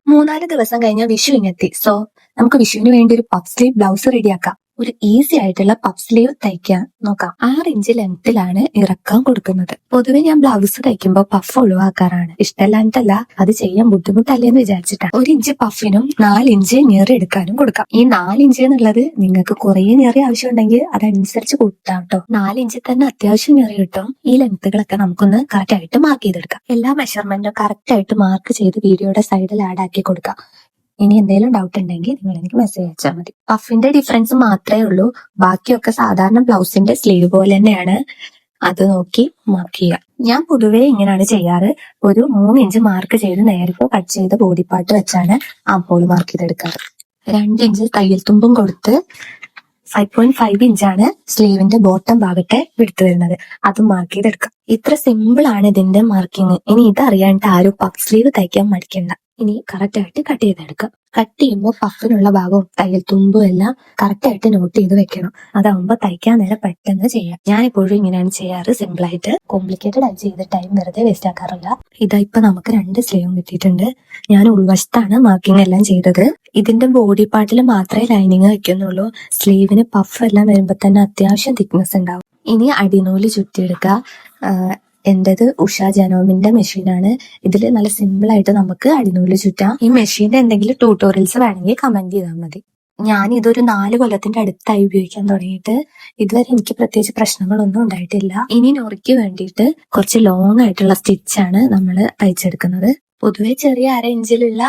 3-4 ദിവസം കഴിഞ്ഞാൽ വിഷു ഇങ്ങെത്തി. സോ നമുക്ക് വിഷുവിന് വേണ്ടി ഒരു പഫ് സ്ലീവ് ബ്ലൗസ് റെഡിയാക്കാം. ഒരു ഈസി ആയിട്ടുള്ള പഫ് സ്ലീവ് തയ്ക്കാൻ നോക്കാം. 6 ഇഞ്ച് ലെങ്ത്തിലാണ് ഇറക്കം കൊടുക്കുന്നത്. പൊതുവെ ഞാൻ ബ്ലൗസ് തയ്ക്കുമ്പോൾ പഫ് ഒഴിവാക്കാറാണ്. ഇഷ്ടമല്ലാണ്ടല്ല, അത് ചെയ്യാൻ ബുദ്ധിമുട്ടല്ലേന്ന് വിചാരിച്ചിട്ടാണ്. 1 ഇഞ്ച് പഫിനും 4 ഇഞ്ച് ഞെറി എടുക്കാനും കൊടുക്കാം. ഈ 4 ഇഞ്ച് എന്നുള്ളത് നിങ്ങൾക്ക് കുറെ ഞെറി ആവശ്യമുണ്ടെങ്കിൽ അതനുസരിച്ച് കൂട്ടാം കേട്ടോ. 4 ഇഞ്ചിൽ തന്നെ അത്യാവശ്യം ഞെറി കിട്ടും. ഈ ലെങ്ത്തുകളൊക്കെ നമുക്കൊന്ന് കറക്റ്റ് ആയിട്ട് മാർക്ക് ചെയ്തെടുക്കാം. എല്ലാ മെഷർമെന്റും കറക്റ്റ് ആയിട്ട് മാർക്ക് ചെയ്ത് വീഡിയോയുടെ സൈഡിൽ ആഡ് ആക്കി കൊടുക്കാം. ഇനി എന്തെങ്കിലും ഡൗട്ട് ഉണ്ടെങ്കിൽ നിങ്ങൾ എനിക്ക് മെസ്സേജ് അയച്ചാൽ മതി. പഫിന്റെ ഡിഫറൻസ് മാത്രമേ ഉള്ളൂ. ബാക്കിയൊക്കെ സാധാരണ ബ്ലൗസിന്റെ സ്ലീവ് പോലെ തന്നെയാണ്. അത് നോക്കി മാർക്ക് ചെയ്യുക. ഞാൻ പൊതുവേ ഇങ്ങനെയാണ് ചെയ്യാറ്. ഒരു 3 ഇഞ്ച് മാർക്ക് ചെയ്ത് നേരത്തെ കട്ട് ചെയ്ത ബോഡി പാർട്ട് വെച്ചാണ് ആംപോൾ മാർക്ക് ചെയ്തെടുക്കാറ്. 2 ഇഞ്ച് തയ്യൽ തുമ്പും കൊടുത്ത് 5.5 ഇഞ്ചാണ് സ്ലീവിന്റെ ബോട്ടം ഭാഗത്തെ വിടുത്ത് വരുന്നത്. അത് മാർക്ക് ചെയ്തെടുക്കാം. ഇത്ര സിമ്പിൾ ആണ് ഇതിന്റെ മാർക്കിങ്. ഇനി ഇതറിയാണ്ട് ആരും പഫ് സ്ലീവ് തയ്ക്കാൻ മടിക്കണ്ട. ഇനി കറക്റ്റ് ആയിട്ട് കട്ട് ചെയ്തെടുക്കാം. കട്ട് ചെയ്യുമ്പോൾ പഫിനുള്ള ഭാഗവും തയ്യൽ തുമ്പും എല്ലാം കറക്റ്റ് ആയിട്ട് നോട്ട് ചെയ്ത് വെക്കണം. അതാവുമ്പോൾ തയ്ക്കാൻ നേരം പെട്ടെന്ന് ചെയ്യാം. ഞാൻ എപ്പോഴും ഇങ്ങനെയാണ് ചെയ്യാറ്, സിമ്പിൾ ആയിട്ട്. കോംപ്ലിക്കേറ്റഡ് ആയി ചെയ്ത് ടൈം വെറുതെ വേസ്റ്റ് ആക്കാറില്ല. ഇതാ ഇപ്പൊ നമുക്ക് 2 സ്ലീവും കിട്ടിയിട്ടുണ്ട്. ഞാൻ ഉൾവശത്താണ് മാർക്കിംഗ് എല്ലാം ചെയ്തത്. ഇതിന്റെ ബോഡി പാർട്ടിൽ മാത്രമേ ലൈനിങ് വെക്കുന്നുള്ളൂ. സ്ലീവിന് പഫ് എല്ലാം വരുമ്പോൾ തന്നെ അത്യാവശ്യം തിക്നെസ് ഉണ്ടാവും. ഇനി അടിനൂല് ചുറ്റിയെടുക്കുക. എന്റേത് ഉഷ ജനോമിന്റെ മെഷീനാണ്. ഇതിൽ നല്ല സിമ്പിൾ ആയിട്ട് നമുക്ക് അടിനൂല് ചുറ്റാം. ഈ മെഷീന്റെ എന്തെങ്കിലും ട്യൂട്ടോറിയൽസ് വേണമെങ്കിൽ കമന്റ് ചെയ്താൽ മതി. ഞാൻ ഇതൊരു 4 കൊല്ലത്തിന്റെ അടുത്തായി ഉപയോഗിക്കാൻ തുടങ്ങിയിട്ട് ഇതുവരെ എനിക്ക് പ്രത്യേകിച്ച് പ്രശ്നങ്ങളൊന്നും ഉണ്ടായിട്ടില്ല. ഇനി നോറിക്ക് വേണ്ടിയിട്ട് കുറച്ച് ലോങ് ആയിട്ടുള്ള സ്റ്റിച്ചാണ് നമ്മൾ തയ്ച്ചെടുക്കുന്നത്. പൊതുവെ ചെറിയ 1/2 ഇഞ്ചിലുള്ള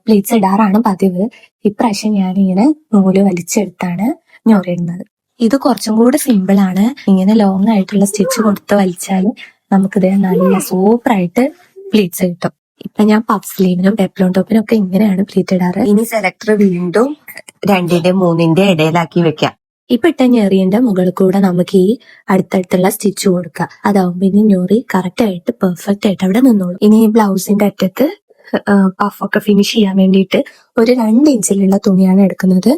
പ്ലീറ്റ്സ് ഇടാറാണ് പതിവ്. ഇപ്രാവശ്യം ഞാനിങ്ങനെ നൂല് വലിച്ചെടുത്താണ് ഞൊറിയുന്നത്. ഇത് കുറച്ചും കൂടി സിമ്പിൾ ആണ്. ഇങ്ങനെ ലോങ് ആയിട്ടുള്ള സ്റ്റിച്ച് കൊടുത്ത് വലിച്ചാലും നമുക്കിത് നല്ല സൂപ്പർ ആയിട്ട് പ്ലീറ്റ്സ് കിട്ടും. ഇപ്പൊ ഞാൻ പഫ് സ്ലീവിനും പെപ്ലോൺ ടോപ്പിനും ഒക്കെ ഇങ്ങനെയാണ് പ്ലീറ്റ് ഇടാറ്. ഇനി സെലക്ടർ വീണ്ടും 2-ന്റെ 3-ന്റെ ഇടയിലാക്കി വെക്കാം. ഇപ്പൊ ഇട്ട ഞെറിയന്റെ മുകളിൽ കൂടെ നമുക്ക് ഈ അടുത്തടുത്തുള്ള സ്റ്റിച്ച് കൊടുക്കുക. അതാവുമ്പോ ഇനി ഞൊറി കറക്റ്റ് ആയിട്ട് പെർഫെക്റ്റ് ആയിട്ട് അവിടെ നിന്നോളൂ. ഇനി ഈ ബ്ലൗസിന്റെ അറ്റത്ത് പഫൊക്കെ ഫിനിഷ് ചെയ്യാൻ വേണ്ടിയിട്ട് ഒരു 2 ഇഞ്ചിലുള്ള തുണിയാണ് എടുക്കുന്നത്.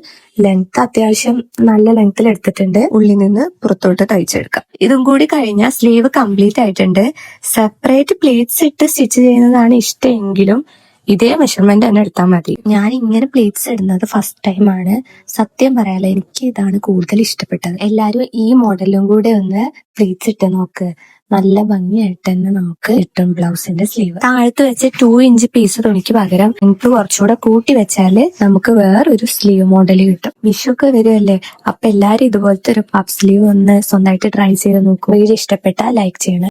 ലെങ്ത് അത്യാവശ്യം നല്ല ലെങ്ത്തിൽ എടുത്തിട്ടുണ്ട്. ഉള്ളിൽ നിന്ന് പുറത്തോട്ട് തയ്ച്ചെടുക്കാം. ഇതും കൂടി കഴിഞ്ഞാൽ സ്ലീവ് കംപ്ലീറ്റ് ആയിട്ടുണ്ട്. സെപ്പറേറ്റ് പ്ലേറ്റ്സ് ഇട്ട് സ്റ്റിച്ച് ചെയ്യുന്നതാണ് ഇഷ്ടമെങ്കിലും ഇതേ മെഷർമെന്റ് തന്നെ എടുത്താൽ മതി. ഞാൻ ഇങ്ങനെ പ്ലേറ്റ്സ് ഇടുന്നത് ഫസ്റ്റ് ടൈം ആണ്. സത്യം പറയാലോ, എനിക്ക് ഇതാണ് കൂടുതൽ ഇഷ്ടപ്പെട്ടത്. എല്ലാരും ഈ മോഡലും കൂടെ ഒന്ന് പ്ലേറ്റ്സ് ഇട്ട് നോക്ക്. നല്ല ഭംഗിയായിട്ട് തന്നെ നമുക്ക് കിട്ടും ബ്ലൗസിന്റെ സ്ലീവ്. താഴത്ത് വെച്ച് 2 ഇഞ്ച് പീസ് തുണിക്ക് പകരം നമുക്ക് കുറച്ചുകൂടെ കൂട്ടി വെച്ചാല് നമുക്ക് വേറൊരു സ്ലീവ് മോഡൽ കിട്ടും. വിഷുക്കെ വരുമല്ലേ, അപ്പൊ എല്ലാരും ഇതുപോലത്തെ ഒരു പഫ് സ്ലീവ് ഒന്ന് സ്വന്തമായിട്ട് ട്രൈ ചെയ്ത് നോക്കും. വീഡിയോ ഇഷ്ടപ്പെട്ടാൽ ലൈക്ക് ചെയ്യണം.